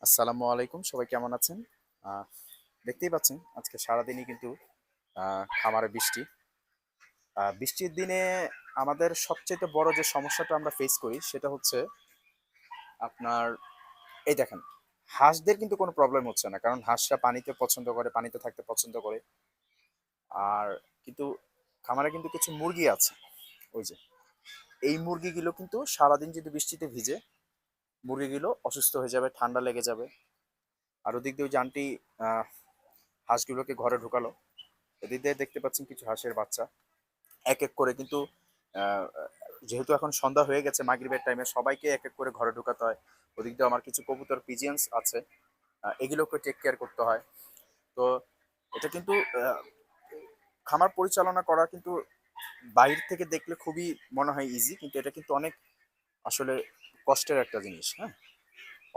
আসসালামু আলাইকুম, সবাই কেমন আছেন? আহ, দেখতেই পাচ্ছেন আজকে সারাদিনই কিন্তু খামারে বৃষ্টি। বৃষ্টির দিনে আমাদের সবচেয়ে বড় যে সমস্যাটা আমরা ফেস করি সেটা হচ্ছে আপনার, এই দেখেন, হাঁসদের কিন্তু কোনো প্রবলেম হচ্ছে না, কারণ হাঁসরা পানিতে পছন্দ করে, পানিতে থাকতে পছন্দ করে। আর কিন্তু খামারে কিন্তু কিছু মুরগি আছে, ওই যে এই মুরগিগুলো কিন্তু সারাদিন যদি বৃষ্টিতে ভিজে, মুরগিগুলো অসুস্থ হয়ে যাবে, ঠান্ডা লেগে যাবে। আর ওদিক দিয়ে ওই যে আন্টি হাঁসগুলোকে ঘরে ঢুকালো, এদিক দিয়ে দেখতে পাচ্ছেন কিছু হাঁসের বাচ্চা এক এক করে কিন্তু আহ, যেহেতু এখন সন্ধ্যা হয়ে গেছে, মাগরিবের টাইমে সবাইকে এক এক করে ঘরে ঢোকাতে হয়। ওদিক দিয়ে আমার কিছু কবুতর পিজিয়ন্স আছে, এগুলোকে টেক কেয়ার করতে হয়। তো এটা কিন্তু খামার পরিচালনা করা কিন্তু বাইরে থেকে দেখলে খুবই মনে হয় ইজি, কিন্তু এটা কিন্তু অনেক আসলে কষ্টের একটা জিনিস। হ্যাঁ,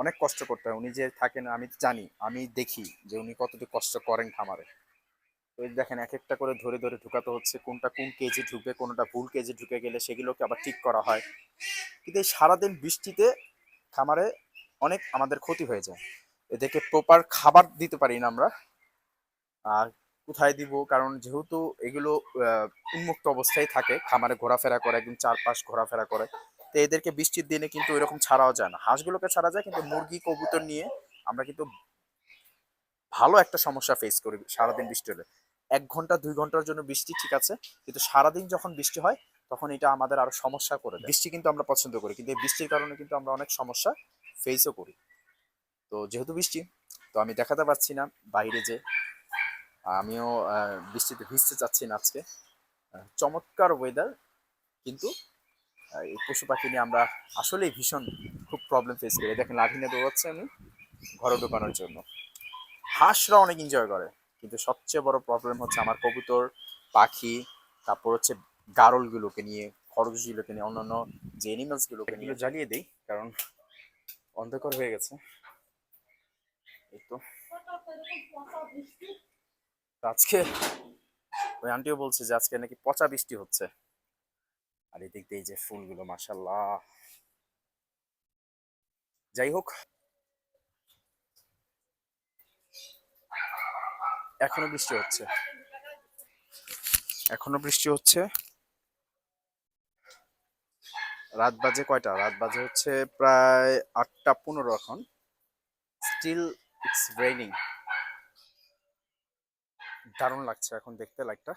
অনেক কষ্ট করতে হয়। উনি যে থাকেন, আমি জানি, আমি দেখি যে উনি কতটুকু কষ্ট করেন খামারে। তো এই দেখেন এক একটা করে ধরে ধরে ঢুকাতে হচ্ছে, কোনটা কোন কেজি ঢুকবে, কোনটা ভুল কেজি ঢুকে গেলে সেগুলোকে আবার ঠিক করা হয়। কিন্তু এই সারাদিন বৃষ্টিতে খামারে অনেক আমাদের ক্ষতি হয়ে যায়। এদেরকে প্রপার খাবার দিতে পারি না আমরা। আর কোথায় দিব, কারণ যেহেতু এগুলো উন্মুক্ত অবস্থায় থাকে, খামারে ঘোরাফেরা করে, একদম চারপাশ ঘোরাফেরা করে। তো এদেরকে বৃষ্টির দিনে কিন্তু এরকম ছাড়াও যায় না। হাঁসগুলোকে ছাড়া যায়, কিন্তু মুরগি কবুতর নিয়ে আমরা কিন্তু ভালো একটা সমস্যা ফেস করি সারাদিন বৃষ্টি হলে। 1 ঘন্টা 2 ঘন্টার জন্য বৃষ্টি ঠিক আছে, কিন্তু সারাদিন যখন বৃষ্টি হয় তখন এটা আমাদের আরো সমস্যা করে দেয়। বৃষ্টি কিন্তু আমরা পছন্দ করি, কিন্তু এই বৃষ্টির কারণে কিন্তু আমরা অনেক সমস্যা ফেসও করি। তো যেহেতু বৃষ্টি, তো আমি দেখাতে পারছি না বাইরে যে, আমিও বৃষ্টিতে ভিজতে চাচ্ছি না আজকে। চমৎকার ওয়েদার, কিন্তু এই পশু পাখি নিয়ে আমরা আসলেই ভীষণ খুব প্রবলেম ফেস করি। দেখেন লাঠি নিয়ে দৌড়াচ্ছে আমি ঘরে ঢোকানোর জন্য। হাঁসরা অনেক এনজয় করে, কিন্তু সবচেয়ে বড় প্রবলেম হচ্ছে আমার কবুতর, পাখি, তারপর হচ্ছে গারলগুলোকে নিয়ে, খরগোশগুলোকে নিয়ে, অন্যান্য যে এনিমালস গুলোকে নিয়ে। জ্বালিয়ে দিই কারণ অন্ধকার হয়ে গেছে। এই তো, তো আজকে ওই আন্টিও বলছে যে আজকে নাকি পচা বৃষ্টি হচ্ছে। আর এদিক দিয়ে এই যে ফুলগুলো, মাশাল্লাহ। যাই হোক, এখনো বৃষ্টি হচ্ছে, এখনো বৃষ্টি হচ্ছে। রাত বাজে কয়টা? রাত বাজে হচ্ছে প্রায় 8টা 15 এখন। Still it's raining. দারুণ লাগছে এখন দেখতে লাইটটা।